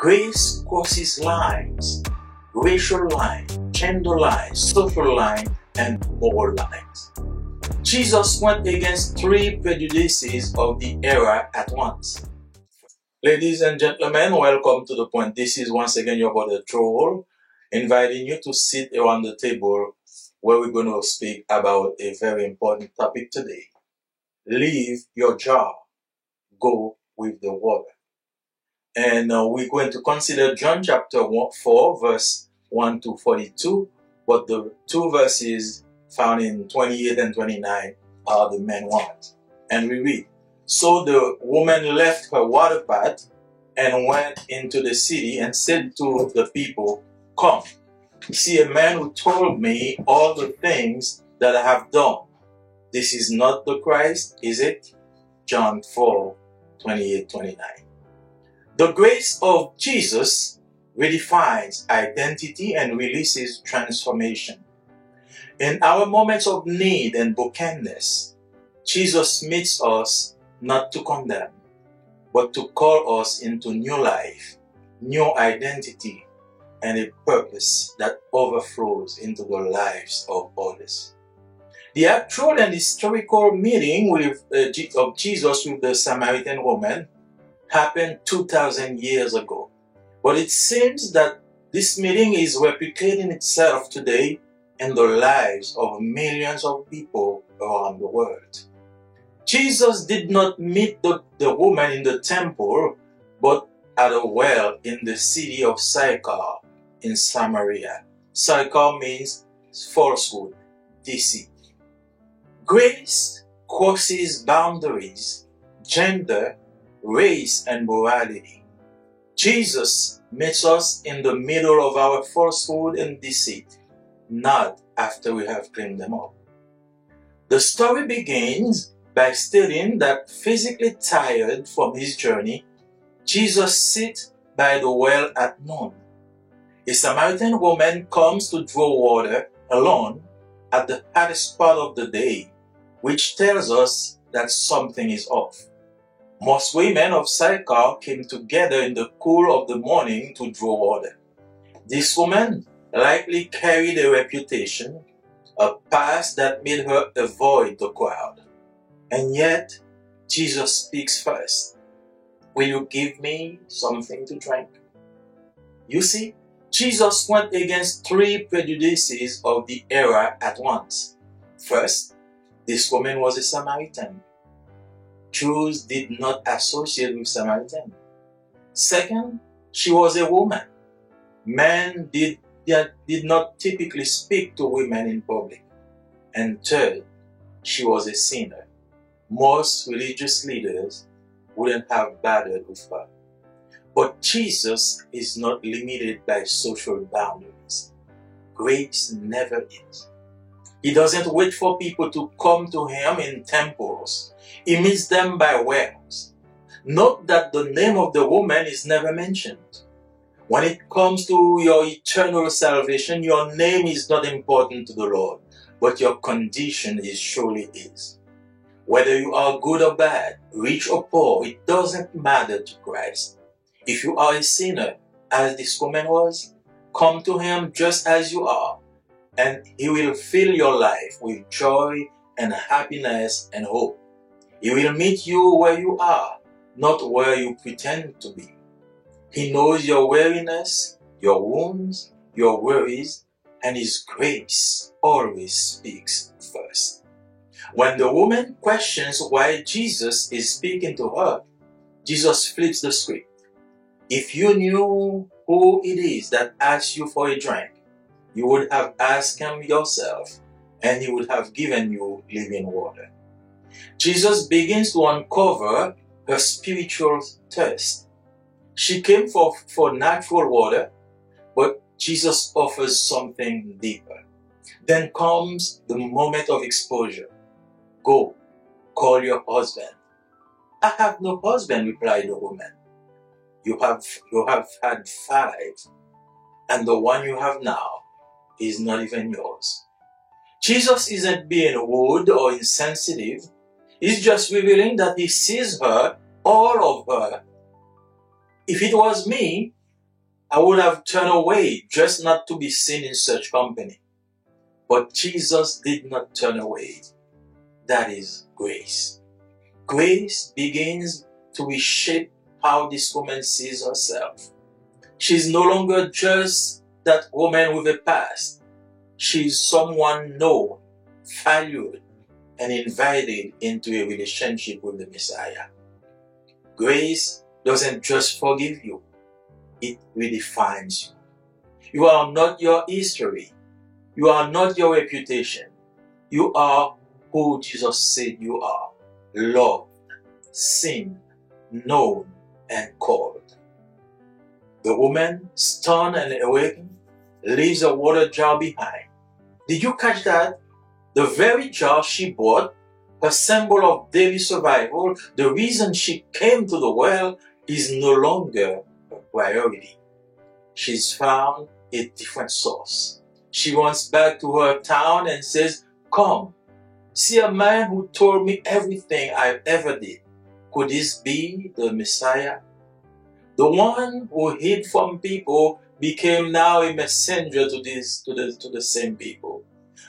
Grace crosses lines, racial lines, gender lines, social lines, and moral lines. Jesus went against three prejudices of the era at once. Ladies and gentlemen, welcome to The Point. This is once again your brother Joel, inviting you to sit around the table where we're going to speak about a very important topic today. Leave your jar, go with the water. And we're going to consider John chapter 4, verse 1 to 42, but the two verses found in 28 and 29 are the main ones. And we read, "So the woman left her water pot and went into the city and said to the people, 'Come, see a man who told me all the things that I have done. This is not the Christ, is it?'" John 4, 28, 29. The grace of Jesus redefines identity and releases transformation. In our moments of need and brokenness, Jesus meets us not to condemn, but to call us into new life, new identity, and a purpose that overflows into the lives of others. The actual and historical meeting of Jesus with the Samaritan woman happened 2,000 years ago. But it seems that this meeting is replicating itself today in the lives of millions of people around the world. Jesus did not meet the woman in the temple, but at a well in the city of Sychar in Samaria. Sychar means falsehood, deceit. Grace crosses boundaries, gender, race, and morality. Jesus meets us in the middle of our falsehood and deceit, not after we have cleaned them up. The story begins by stating that physically tired from his journey, Jesus sits by the well at noon. A Samaritan woman comes to draw water alone at the hottest part of the day, which tells us that something is off. Most women of Sychar came together in the cool of the morning to draw water. This woman likely carried a reputation, a past that made her avoid the crowd. And yet, Jesus speaks first. "Will you give me something to drink?" You see, Jesus went against three prejudices of the era at once. First, this woman was a Samaritan. Jews did not associate with Samaritans. Second, she was a woman. Men did not typically speak to women in public. And third, she was a sinner. Most religious leaders wouldn't have bothered with her. But Jesus is not limited by social boundaries. Grace never is. He doesn't wait for people to come to him in temples. He meets them by wells. Note that the name of the woman is never mentioned. When it comes to your eternal salvation, your name is not important to the Lord, but your condition surely is. Whether you are good or bad, rich or poor, it doesn't matter to Christ. If you are a sinner, as this woman was, come to him just as you are, and he will fill your life with joy and happiness and hope. He will meet you where you are, not where you pretend to be. He knows your weariness, your wounds, your worries, and his grace always speaks first. When the woman questions why Jesus is speaking to her, Jesus flips the script. If you knew who it is that asked you for a drink, you would have asked him yourself, and he would have given you living water. Jesus begins to uncover her spiritual thirst. She came for natural water, but Jesus offers something deeper. Then comes the moment of exposure. "Go, call your husband." "I have no husband," replied the woman. You have had 5, and the one you have now is not even yours." Jesus isn't being rude or insensitive. He's just revealing that he sees her, all of her. If it was me, I would have turned away just not to be seen in such company. But Jesus did not turn away. That is grace. Grace begins to reshape how this woman sees herself. She's no longer just that woman with a past. She's someone known, valued, and invited into a relationship with the Messiah. Grace doesn't just forgive you, it redefines you. You are not your history. You are not your reputation. You are who Jesus said you are. Loved, seen, known, and called. The woman, stunned and awakened, leaves a water jar behind. Did you catch that? The very jar she bought, a symbol of daily survival, the reason she came to the well, is no longer a priority. She's found a different source. She runs back to her town and says, "Come, see a man who told me everything I ever did. Could this be the Messiah?" The one who hid from people became now a messenger to the same people.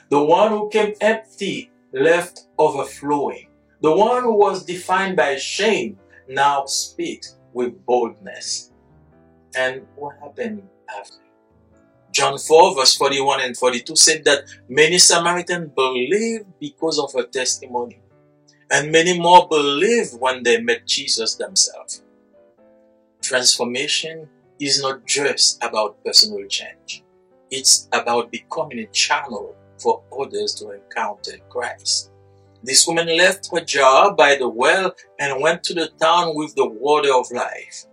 The one who came empty left overflowing. The one who was defined by shame now speaks with boldness. And what happened after? John 4 verse 41 and 42 said that many Samaritans believed because of her testimony. And many more believed when they met Jesus themselves. Transformation is not just about personal change. It's about becoming a channel for others to encounter Christ. This woman left her jar by the well and went to the town with the water of life.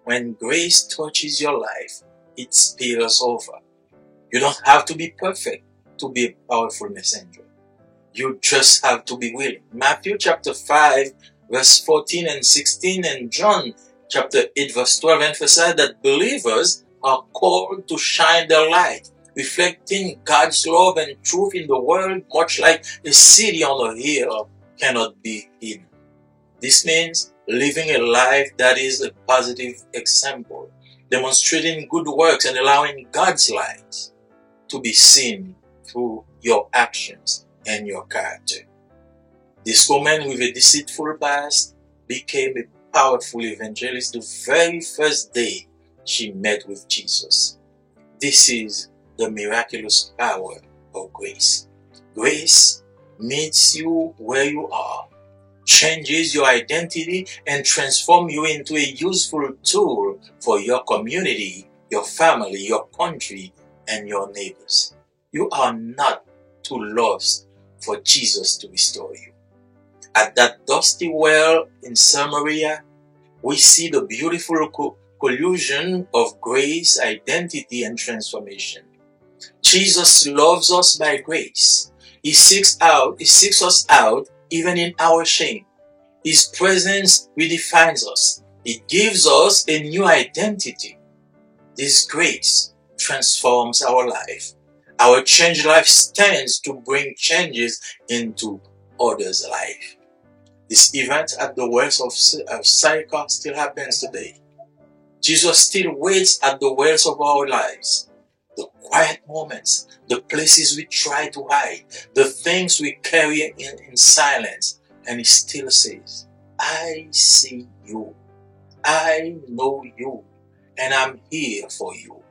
When grace touches your life, it spills over. You don't have to be perfect to be a powerful messenger. You just have to be willing. Matthew chapter 5 verse 14 and 16 and John chapter 8 verse 12 emphasize that believers are called to shine their light, reflecting God's love and truth in the world, much like a city on a hill cannot be hidden. This means living a life that is a positive example, demonstrating good works and allowing God's light to be seen through your actions and your character. This woman with a deceitful past became a powerful evangelist the very first day she met with Jesus. This is the miraculous power of grace. Grace meets you where you are, changes your identity, and transforms you into a useful tool for your community, your family, your country, and your neighbors. You are not too lost for Jesus to restore you. At that dusty well in Samaria, we see the beautiful collusion of grace, identity, and transformation. Jesus loves us by grace. He seeks us out even in our shame. His presence redefines us. It gives us a new identity. This grace transforms our life. Our changed life stands to bring changes into others' life. This event at the wells of Sychar still happens today. Jesus still waits at the wells of our lives. The quiet moments, the places we try to hide, the things we carry in silence. And He still says, "I see you. I know you. And I'm here for you.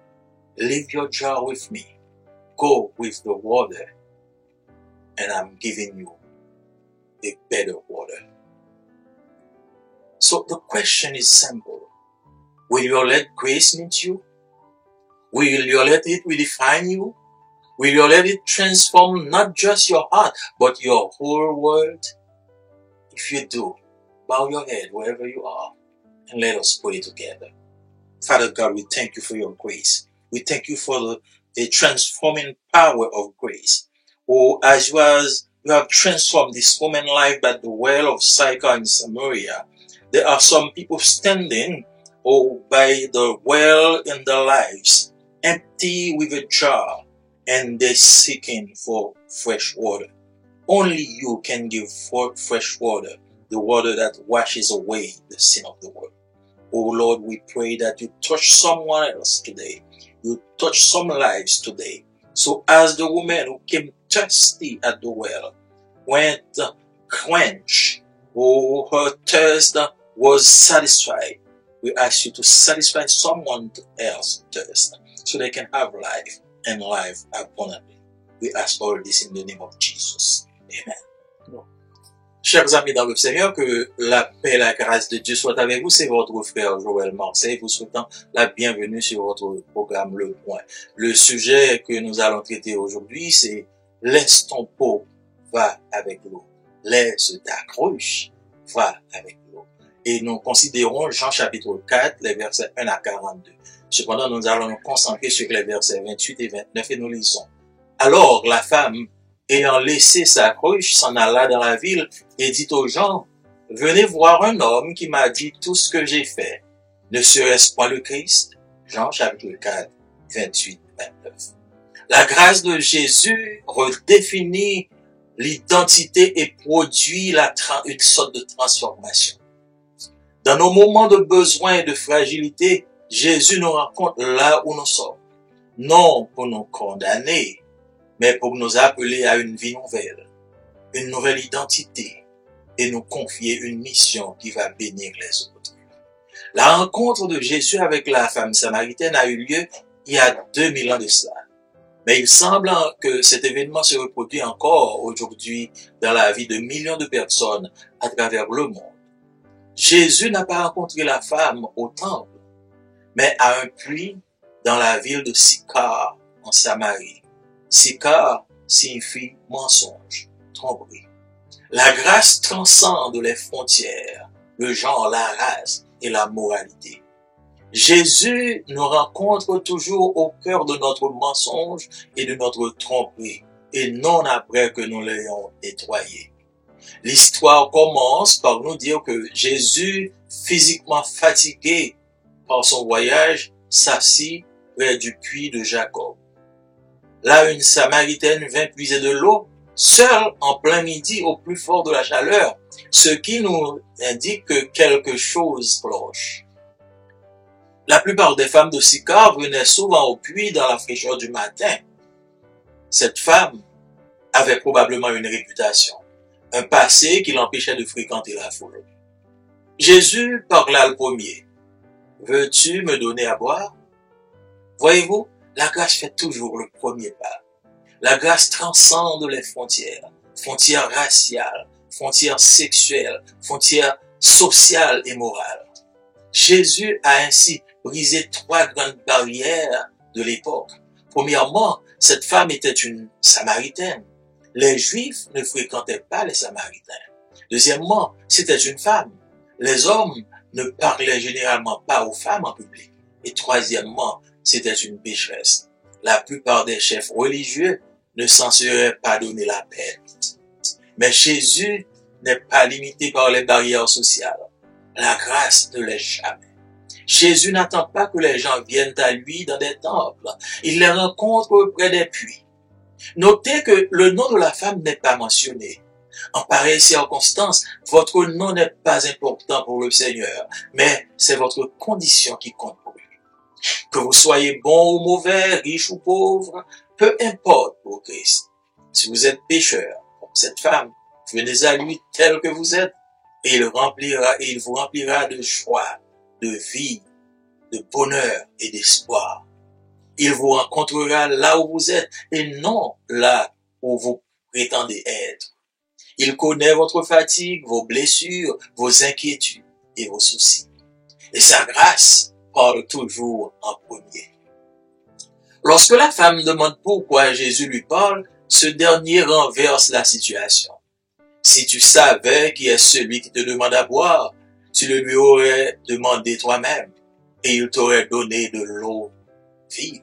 Leave your jar with me. Go with the water. And I'm giving you a better water." So the question is simple. Will you let grace meet you? Will you let it redefine you? Will you let it transform not just your heart, but your whole world? If you do, bow your head wherever you are and let us pray together. Father God, we thank you for your grace. We thank you for the transforming power of grace. Oh, as you have transformed this woman's life by the well of Sychar in Samaria, there are some people standing by the well in their lives, empty with a jar, and they're seeking for fresh water. Only you can give forth fresh water, the water that washes away the sin of the world. Oh Lord, we pray that you touch someone else today. You touch some lives today. So as the woman who came thirsty at the well went quenched, oh, her thirst was satisfied. We ask you to satisfy someone else's thirst so they can have life and life abundantly. We ask all this in the name of Jesus. Amen. Bon. Chers amis dans le Seigneur, que la paix et la grâce de Dieu soient avec vous. C'est votre frère Joël Marseille, vous souhaitant la bienvenue sur votre programme Le Point. Le sujet que nous allons traiter aujourd'hui, c'est l'estompeau va avec l'eau. Les accroches va avec l'eau. Et nous considérons Jean chapitre 4, les versets 1 à 42. Cependant, nous allons nous concentrer sur les versets 28 et 29 et nous lisons. Alors, la femme, ayant laissé sa cruche, s'en alla dans la ville et dit aux gens, « Venez voir un homme qui m'a dit tout ce que j'ai fait. Ne serait-ce pas le Christ ?» Jean chapitre 4, 28, 29. La grâce de Jésus redéfinit l'identité et produit une sorte de transformation. Dans nos moments de besoin et de fragilité, Jésus nous rencontre là où nous sommes. Non pour nous condamner, mais pour nous appeler à une vie une nouvelle identité, et nous confier une mission qui va bénir les autres. La rencontre de Jésus avec la femme samaritaine a eu lieu il y a 2000 ans de cela. Mais il semble que cet événement se reproduit encore aujourd'hui dans la vie de millions de personnes à travers le monde. Jésus n'a pas rencontré la femme au temple, mais à un puits dans la ville de Sychar, en Samarie. Sychar signifie mensonge, tromperie. La grâce transcende les frontières, le genre, la race et la moralité. Jésus nous rencontre toujours au cœur de notre mensonge et de notre tromperie, et non après que nous l'ayons nettoyé. L'histoire commence par nous dire que Jésus, physiquement fatigué par son voyage, s'assit près du puits de Jacob. Là, une Samaritaine vint puiser de l'eau, seule en plein midi au plus fort de la chaleur, ce qui nous indique que quelque chose cloche. La plupart des femmes de Sychar venaient souvent au puits dans la fraîcheur du matin. Cette femme avait probablement une réputation, un passé qui l'empêchait de fréquenter la foule. Jésus parla le premier. « Veux-tu me donner à boire ?» Voyez-vous, la grâce fait toujours le premier pas. La grâce transcende les frontières, frontières raciales, frontières sexuelles, frontières sociales et morales. Jésus a ainsi brisé 3 grandes barrières de l'époque. Premièrement, cette femme était une Samaritaine. Les Juifs ne fréquentaient pas les Samaritains. Deuxièmement, c'était une femme. Les hommes ne parlaient généralement pas aux femmes en public. Et troisièmement, c'était une pécheresse. La plupart des chefs religieux ne s'en seraient pas donné la peine. Mais Jésus n'est pas limité par les barrières sociales. La grâce ne l'est jamais. Jésus n'attend pas que les gens viennent à lui dans des temples. Il les rencontre près des puits. Notez que le nom de la femme n'est pas mentionné. En pareille circonstance, votre nom n'est pas important pour le Seigneur, mais c'est votre condition qui compte pour lui. Que vous soyez bon ou mauvais, riche ou pauvre, peu importe pour Christ. Si vous êtes pécheur, comme cette femme, venez à lui tel que vous êtes, et il vous remplira de joie, de vie, de bonheur et d'espoir. Il vous rencontrera là où vous êtes et non là où vous prétendez être. Il connaît votre fatigue, vos blessures, vos inquiétudes et vos soucis. Et sa grâce parle toujours en premier. Lorsque la femme demande pourquoi Jésus lui parle, ce dernier renverse la situation. Si tu savais qui est celui qui te demande à boire, tu le lui aurais demandé toi-même et il t'aurait donné de l'eau vive.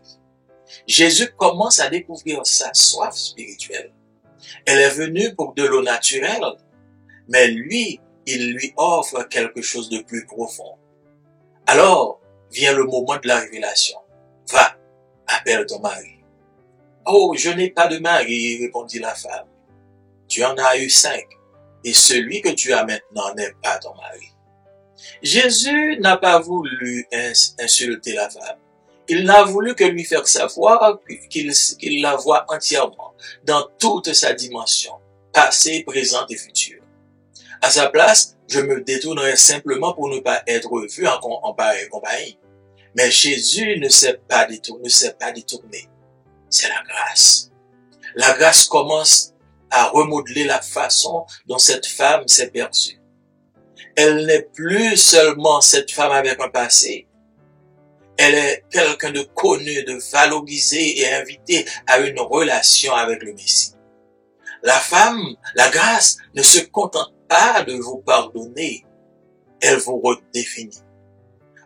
Jésus commence à découvrir sa soif spirituelle. Elle est venue pour de l'eau naturelle, mais lui, il lui offre quelque chose de plus profond. Alors vient le moment de la révélation. Va, appelle ton mari. Oh, je n'ai pas de mari, répondit la femme. Tu en as eu 5, et celui que tu as maintenant n'est pas ton mari. Jésus n'a pas voulu insulter la femme. Il n'a voulu que lui faire savoir qu'il la voit entièrement, dans toute sa dimension, passée, présente et future. À sa place, je me détournerai simplement pour ne pas être vu en pareille compagnie. Mais Jésus ne s'est pas détourné. C'est la grâce. La grâce commence à remodeler la façon dont cette femme s'est perçue. Elle n'est plus seulement cette femme avec un passé. Elle est quelqu'un de connu, de valorisé et invité à une relation avec le Messie. La femme, la grâce, ne se contente pas de vous pardonner. Elle vous redéfinit.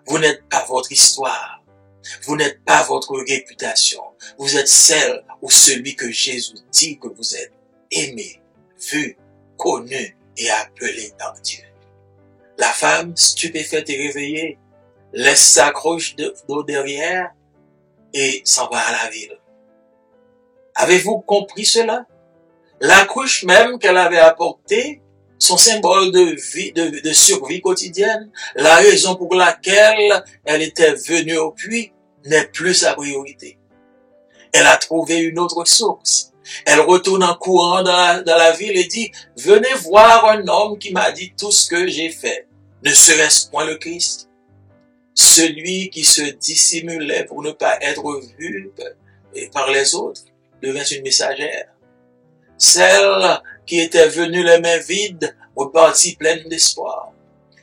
Vous n'êtes pas votre histoire. Vous n'êtes pas votre réputation. Vous êtes celle ou celui que Jésus dit que vous êtes. Aimé, vu, connu et appelé par Dieu. La femme, stupéfaite et réveillée, laisse sa cruche d'eau derrière et s'en va à la ville. Avez-vous compris cela? La cruche même qu'elle avait apportée, son symbole de survie quotidienne, la raison pour laquelle elle était venue au puits, n'est plus sa priorité. Elle a trouvé une autre source. Elle retourne en courant dans la ville et dit, « Venez voir un homme qui m'a dit tout ce que j'ai fait. Ne serait-ce point le Christ? » Celui qui se dissimulait pour ne pas être vu par les autres devint une messagère. Celle qui était venue les mains vides repartit pleine d'espoir.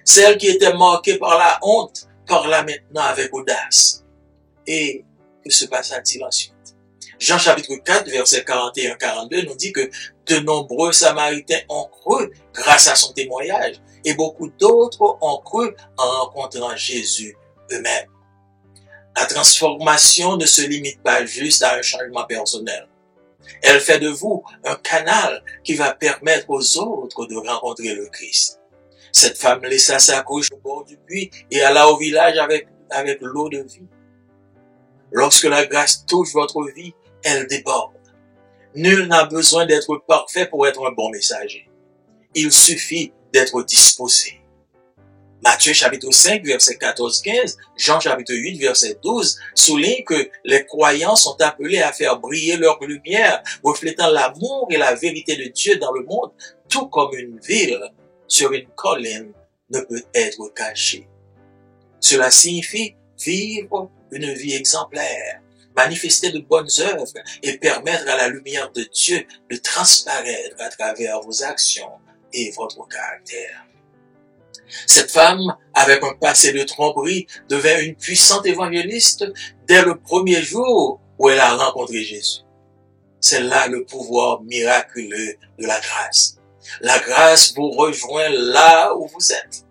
Celle qui était marquée par la honte parla maintenant avec audace. Et que se passa-t-il ensuite? Jean chapitre 4, verset 41-42 nous dit que de nombreux Samaritains ont cru grâce à son témoignage et beaucoup d'autres ont cru en rencontrant Jésus eux-mêmes. La transformation ne se limite pas juste à un changement personnel. Elle fait de vous un canal qui va permettre aux autres de rencontrer le Christ. Cette femme laissa sa couche au bord du puits et alla au village avec l'eau de vie. Lorsque la grâce touche votre vie, elle déborde. Nul n'a besoin d'être parfait pour être un bon messager. Il suffit d'être disposé. Matthieu chapitre 5, verset 14-15, Jean chapitre 8, verset 12, souligne que les croyants sont appelés à faire briller leur lumière, reflétant l'amour et la vérité de Dieu dans le monde, tout comme une ville sur une colline ne peut être cachée. Cela signifie vivre une vie exemplaire, manifester de bonnes œuvres et permettre à la lumière de Dieu de transparaître à travers vos actions et votre caractère. Cette femme, avec un passé de tromperie, devint une puissante évangéliste dès le premier jour où elle a rencontré Jésus. C'est là le pouvoir miraculeux de la grâce. La grâce vous rejoint là où vous êtes,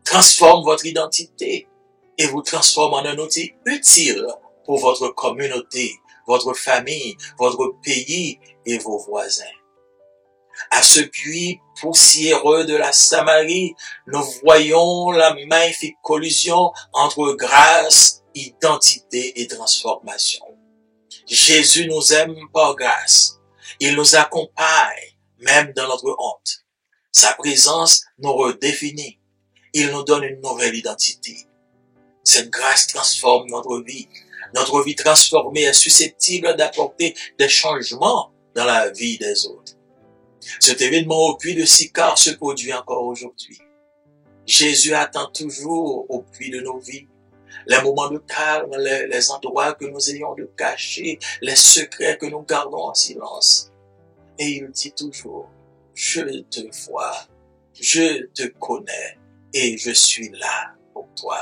transforme votre identité et vous transforme en un outil utile pour votre communauté, votre famille, votre pays et vos voisins. À ce puits poussiéreux de la Samarie, nous voyons la magnifique collision entre grâce, identité et transformation. Jésus nous aime par grâce. Il nous accompagne, même dans notre honte. Sa présence nous redéfinit. Il nous donne une nouvelle identité. Cette grâce transforme notre vie. Notre vie transformée est susceptible d'apporter des changements dans la vie des autres. Cet événement au puits de Sychar se produit encore aujourd'hui. Jésus attend toujours au puits de nos vies les moments de calme, les endroits que nous ayons de cacher, les secrets que nous gardons en silence. Et il dit toujours, je te vois, je te connais et je suis là pour toi.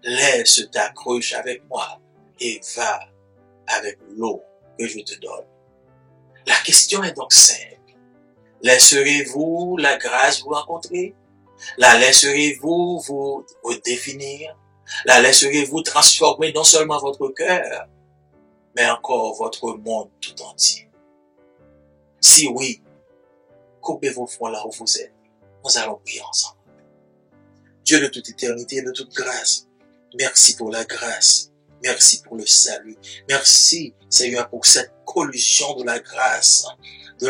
Laisse ta cruche avec moi et va avec l'eau que je te donne. La question est donc simple. Laisserez-vous la grâce vous rencontrer? La laisserez-vous vous redéfinir? La laisserez-vous transformer non seulement votre cœur, mais encore votre monde tout entier? Si oui, coupez vos fronts là où vous êtes. Nous allons prier ensemble. Dieu de toute éternité et de toute grâce, merci pour la grâce. Merci pour le salut. Merci, Seigneur, pour cette collision de la grâce de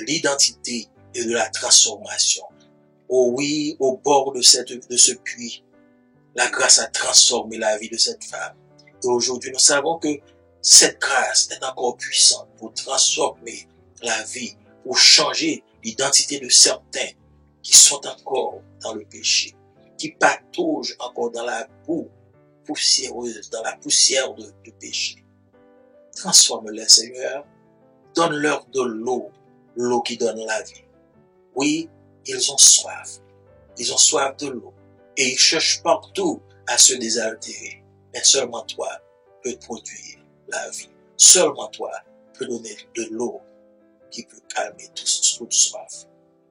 l'identité et de la transformation. Oh oui, au bord de ce puits, la grâce a transformé la vie de cette femme. Et aujourd'hui, nous savons que cette grâce est encore puissante pour transformer la vie, pour changer l'identité de certains qui sont encore dans le péché, qui pataugent encore dans la boue poussiéreuse, dans la poussière du péché. Transforme-les, Seigneur. Donne-leur de l'eau, l'eau qui donne la vie. Oui, ils ont soif. Ils ont soif de l'eau. Et ils cherchent partout à se désaltérer. Mais seulement toi peux produire la vie. Seulement toi peux donner de l'eau qui peut calmer toute soif.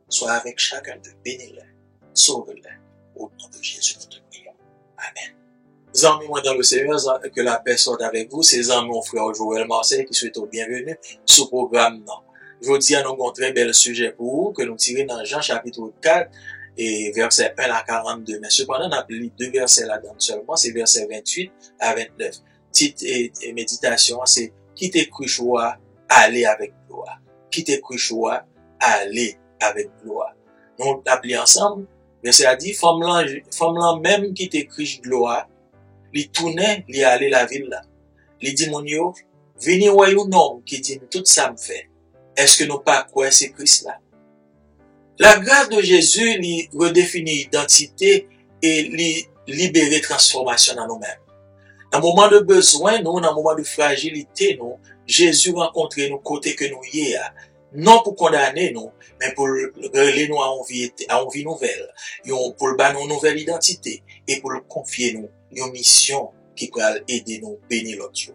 Sois avec chacun d'eux, bénis-les, sauve-les. Au nom de Jésus, nous te prions. Amen. Amis, moi dans le Seigneur, que la paix soit avec vous. C'est amis, mon frère Joël Marseille qui souhaite bienvenue sur le programme. Je dis à nous un très bel sujet pour vous, que nous tirons dans Jean chapitre 4 et verset 1 à 42. Mais cependant, on a lu 2 versets là-dedans seulement, c'est verset 28 à 29. Titre et méditation, c'est qui t'écrit choix, aller avec gloire. Qui t'écrit choix, aller avec gloire. Donc, l'appli ensemble, verset a dit, femme là même qui t'écrit gloire, li tourne, li aller la ville là. Li dit mon yo, vini wè yon homme qui dit tout ça me fait. Est-ce que nous pas quoi c'est Christ là? La grâce de Jésus li redéfinit identité et li libérer transformation dans nous-mêmes. Dans le moment de besoin, nous, dans le moment de fragilité, nous, Jésus rencontre nous côté que nous y est, non pour condamner nous, mais pour relayer nous à une vie nouvelle, pour le bâtir une nouvelle identité et pour le confier nous une mission qui peut aider nous à bénir l'autre.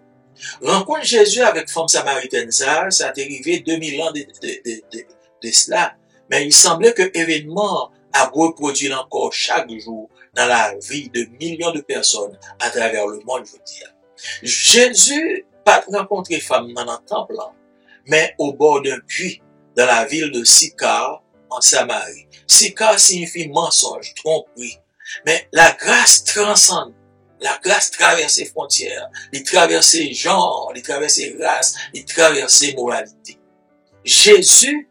Rencontre Jésus avec femme samaritaine, ça a arrivé 2000 ans de cela, mais il semblait que l'événement a reproduit encore chaque jour dans la vie de millions de personnes à travers le monde, je veux dire. Jésus pas rencontré femme dans un temple, mais au bord d'un puits dans la ville de Sychar en Samarie. Sychar signifie mensonge, tromperie. Mais la grâce transcende. La grâce traverse les frontières, il traverse les genres, il traverse les races, il traverse les moralités. Jésus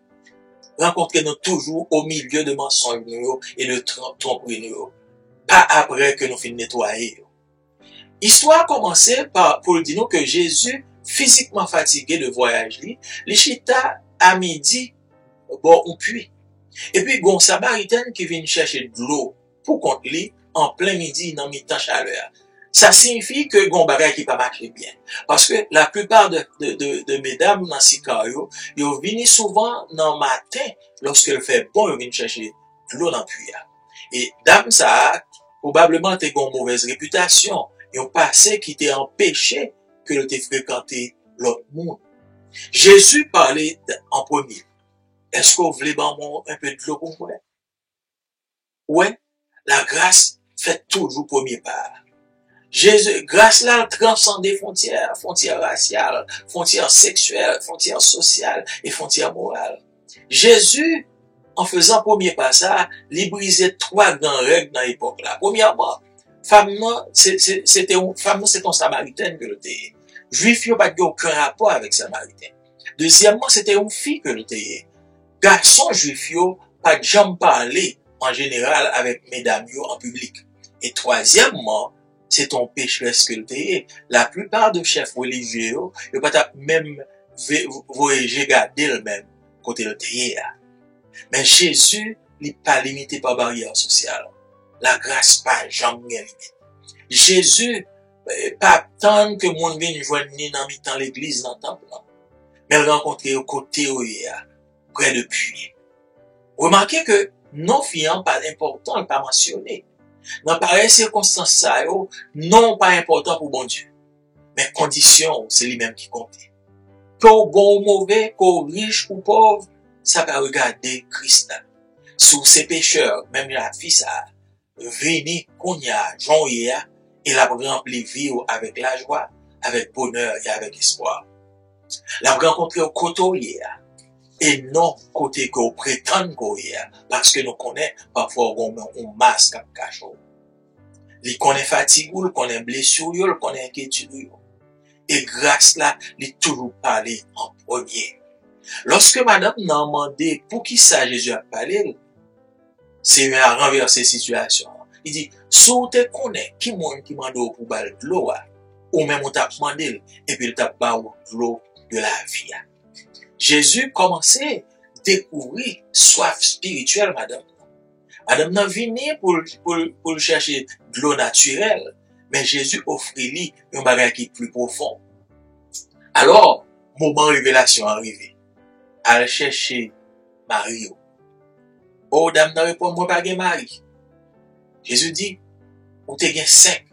rencontre-nous toujours au milieu de mensonges et de tromperies, pas après que nous finissons nettoyer. L'histoire a commencé pour dire nous que Jésus, physiquement fatigué de voyage, les chita à midi, bon, on puits. Et puis, gon Samaritain qui vient chercher de l'eau pour contre lui, en plein midi, dans mi-temps chaleur. Ça signifie que gon bagay qui pas marcher bien. Parce que la plupart de mesdames dans Sychar, ils viennent souvent dans le matin, lorsque il fait bon, ils viennent chercher de l'eau dans le puits. Et dame ça, probablement, t'es une mauvaise réputation. Ils ont passé qui t'est empêché que de te fréquenter l'autre monde. Jésus parlait en premier. Est-ce que vous voulez un peu de l'eau pour moi? Ouais, la grâce fait toujours premier pas. Jésus, grâce là, transcende des frontières raciales, frontières sexuelles, frontières sociales et frontières morales. Jésus, en faisant premier pas ça, il brisait 3 grandes règles dans l'époque là. Premièrement, femme c'était un Samaritain que le t'ayait. Juif, il n'y a pas aucun rapport avec Samaritain. Deuxièmement, c'était une fille que le t'ayait. Garçon juif, pas de jamais parler en général avec mesdames en public. Et troisièmement, c'est ton pécheresse que le t'ayait. La plupart de chefs religieux, ils pas même voyager garder le même côté le t'ayait. Mais Jésus, il n'est pas limité par barrière sociale. La grâce pas jamais limite. Jésus, pas tant que mon vienne joindre dans mi-temps l'église dans le temple, mais rencontrer au côté où il y a, près de puits. Remarquez que non fiant pas important, pas mentionné. Dans pareille circonstance ça, non pas important pour bon Dieu. Mais condition, c'est lui-même qui compte. Qu'au bon ou mauvais, qu'au riche ou pauvre, ça va regarder Christ. Sous ses pécheurs, même la fille ça, veni, konya, Jean et la rempli vie avec la joie, avec bonheur et avec espoir. La rencontrer au côté et non côté qu'on prétend qu'on parce que nous connaissons parfois on masque à cachot. Il connaît fatigue, il connaît blessure, il connaît inquiétude. Et grâce là, il toujours parlé en premier. Lorsque madame n'a demandé pour qui ça Jésus a parlé, c'est à renverser situation. Il dit, sous te connais, qui monde qui m'a donné pour bal de l'eau, ou même on t'a demandé, et puis il t'a pas de l'eau de la vie. Jésus commençait à découvrir soif spirituelle, madame. Madame n'a venu pour chercher de l'eau naturelle, mais Jésus offrit lui un bagage qui est plus profond. Alors, moment révélation arrivé. Elle chercher Marie. Oh, dame n'a répondu, moi pas de mari. Jésus dit, ou te gen 5,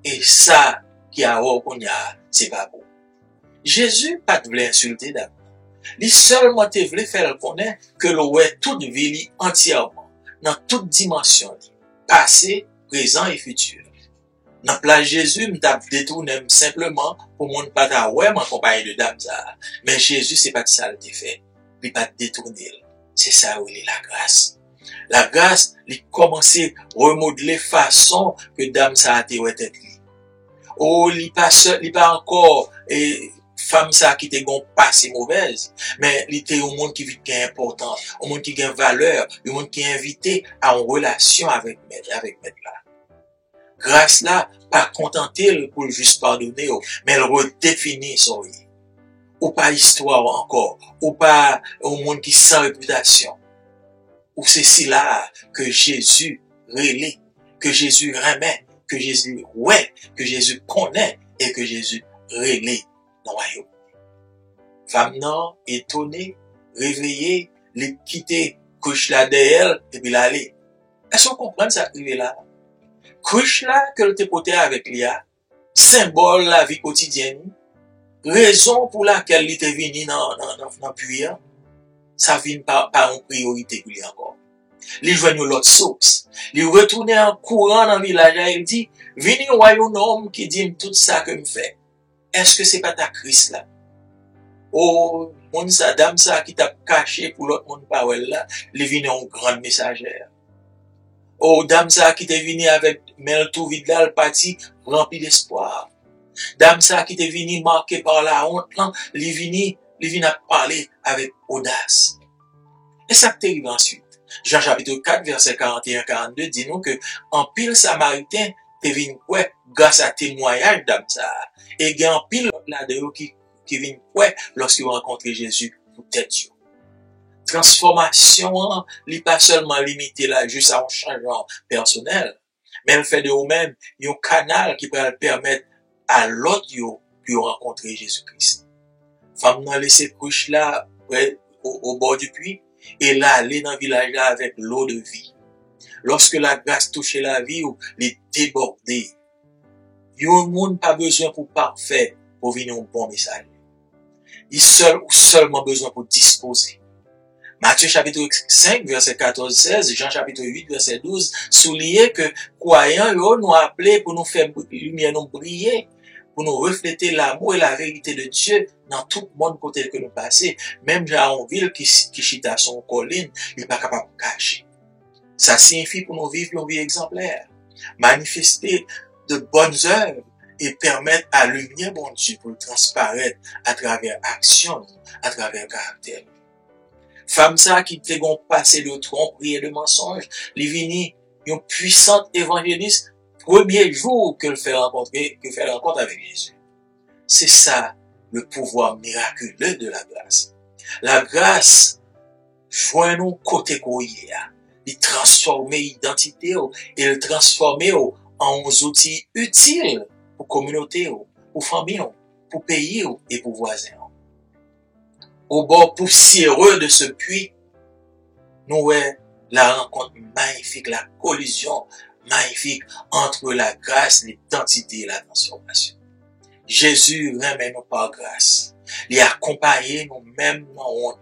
et ça qui a qu'on y a, c'est pas bon. Jésus pas de voulait insulter dame. Il seulement te voulait faire connaître que l'eau est toute vie entièrement, dans toute dimension, passé, présent et futur. Dans place Jésus, m't'a détourné simplement pour mon pas ta ouais, ma compagnie de dame ça. Mais Jésus, c'est pas ça le fait. Il pas détourner. C'est ça où il est la grâce. La grâce, il commence à remodeler façon que dame ça a été tête li. Oh, il pas encore femme ça qui te gon passé mauvaise, mais il était un monde qui vit important, un monde qui a valeur, un monde qui est invité à une relation avec maître là. Grâce là, pas contenter pour juste pardonner, mais elle redéfinit son vie. Ou pas histoire encore, ou pas un monde qui sans réputation. Ou c'est si là que Jésus relaie, que Jésus remet, que Jésus ouais, que Jésus connaît et que Jésus relaie dans le royaume. Femme non, étonnée, réveillée, les quitter, couche là derrière et puis l'aller. Est-ce qu'on comprend ça arrivé là? Couche là que le te porté avec Lia, symbole la vie quotidienne, raison pour laquelle il était venu dans puits, ça vient pas en priorité pour lui encore. Il joigne l'autre source. Il retourne en courant dans le village et il dit, venez au royaume homme qui dit tout ça que me fait. Est-ce que c'est pas ta Christ là? Oh, mon sa dame ça qui t'a caché pour l'autre monde parole là, il vient en grande messagère. Oh, dame ça qui t'est venu avec mel tout vide là, le parti rempli d'espoir. Dame ça qui t'est venu marqué par la honte là, il vient à parler avec audace. Et ça t'arrive ensuite. Jean chapitre 4, verset 41-42 dit nous que en pile samaritain te vient quoi grâce à témoignage d'âme ça. Et il y a en pile là-dedans qui vient quoi lorsqu'ils rencontrent Jésus pour tête. Transformation, n'est pas seulement limitée là juste à un changement personnel, mais elle fait de vous-même un canal qui peut permettre à l'autre de rencontrer Jésus-Christ. Femme n'a laissé couche là au bord du puits et là aller dans le village là avec l'eau de vie. Lorsque la grâce touche la vie ou les déborder, yon monde pas besoin pour parfait pour venir un bon message. Il seulement besoin pour disposer. Matthieu chapitre 5 verset 14-16, Jean chapitre 8 verset 12 souligne que croyants nous appelés pour nous faire lumière nous briller, pour nous refléter l'amour et la vérité de Dieu dans tout le monde côté que nous passons, même dans une ville qui chita son colline, il n'est pas capable de cacher. Ça signifie pour nous vivre une vie exemplaire, manifester de bonnes œuvres et permettre à la lumière bon Dieu pour transparaître à travers action, à travers caractère. Femme ça qui te gon passé de tromperie et de mensonge, li vini une puissante évangéliste premier jour que fait rencontre avec Jésus. C'est ça le pouvoir miraculeux de la grâce. La grâce joint nous côté koye, il transformer identité et le transformer en outils utiles pour communauté, pour famille, pour pays et pour voisins. Au bord poussiéreux de ce puits, nous voyons la rencontre magnifique, la collision magnifique entre la grâce, l'identité et la transformation. Jésus remet nous par grâce. Il accompagne nous-mêmes dans honte.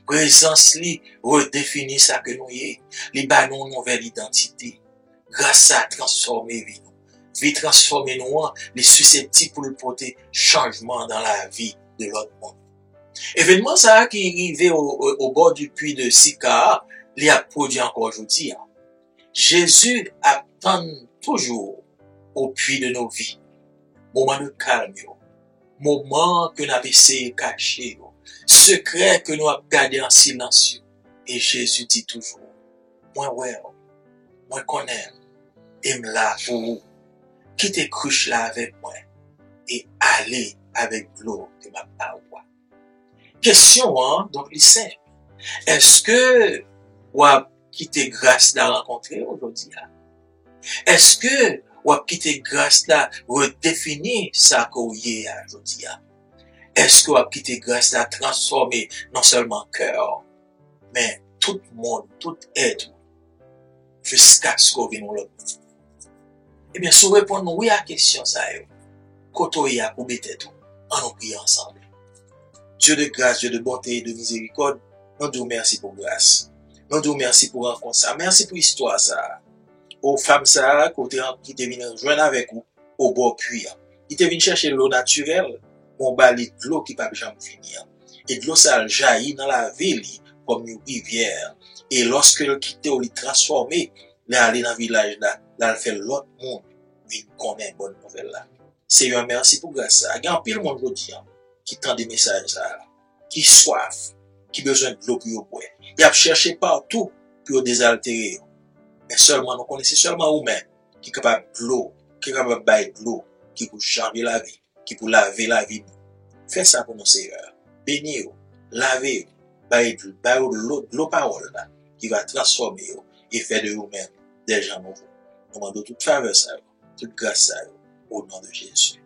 Présence li redéfinit ça que nous y est. Il bat nous une nouvelle identité. Grâce à transformer vie nous. Vie transformer nous, les susceptibles pour le porter changement dans la vie de l'autre monde. Événement ça qui est arrivé au bord du puits de Sychar, il a produit encore aujourd'hui. Jésus attend toujours au puits de nos vies. Moment de calme, moment que nous avons essayé de cacher, secret que nous avons gardé en silence. Et Jésus dit toujours, moi ouais, moi connais, et me là pour vous, quitter couche là avec moi, et aller avec l'eau que m'a pas ou. Question, hein, donc, il simple. Est-ce que, ou a quitté grâce la rencontrer aujourd'hui, là? Est-ce que, ou a quitté grâce la redéfinir sa courrier aujourd'hui, là? Est-ce que, ou a quitté grâce la transformer non seulement cœur, mais tout le monde, tout être, jusqu'à ce qu'on vienne l'autre. Eh bien, si vous répondez oui à la question, ça y est, koto y a pour bêter tout, on nous prie ensemble. Dieu de grâce, Dieu de bonté et de miséricorde, nous disons merci pour grâce. Nous disons merci pour rencontre ça. Merci pour l'histoire ça. Aux femmes ça, qui te viennent joindre avec vous, au bord puits. Qui te viennent chercher l'eau naturelle, on bali de l'eau qui ne peut jamais finir. Et de l'eau ça jaillit dans la ville comme une rivière. Et lorsque le quitte ou le transformé, là aller dans le village là, là fait l'autre monde, il connaît bonne nouvelle là. Seigneur, merci pour grâce ça. Il y a un pile monde aujourd'hui qui tend des messages ça, qui soif, qui besoin de l'eau pour boire. Il a cherché partout pour désaltérer. Mais seulement, nous connaissons seulement vous-même qui est capable de l'eau, qui est capable de bailler de l'eau, qui peut changer la vie, qui peut laver la vie. Faites ça pour nos Seigneur. Bénis-vous, lavez-vous, baillez de l'eau parole là, qui va transformer vous et faire de vous-même des gens nouveaux. Nous demandons toute faveur ça, toute grâce ça, au nom de Jésus.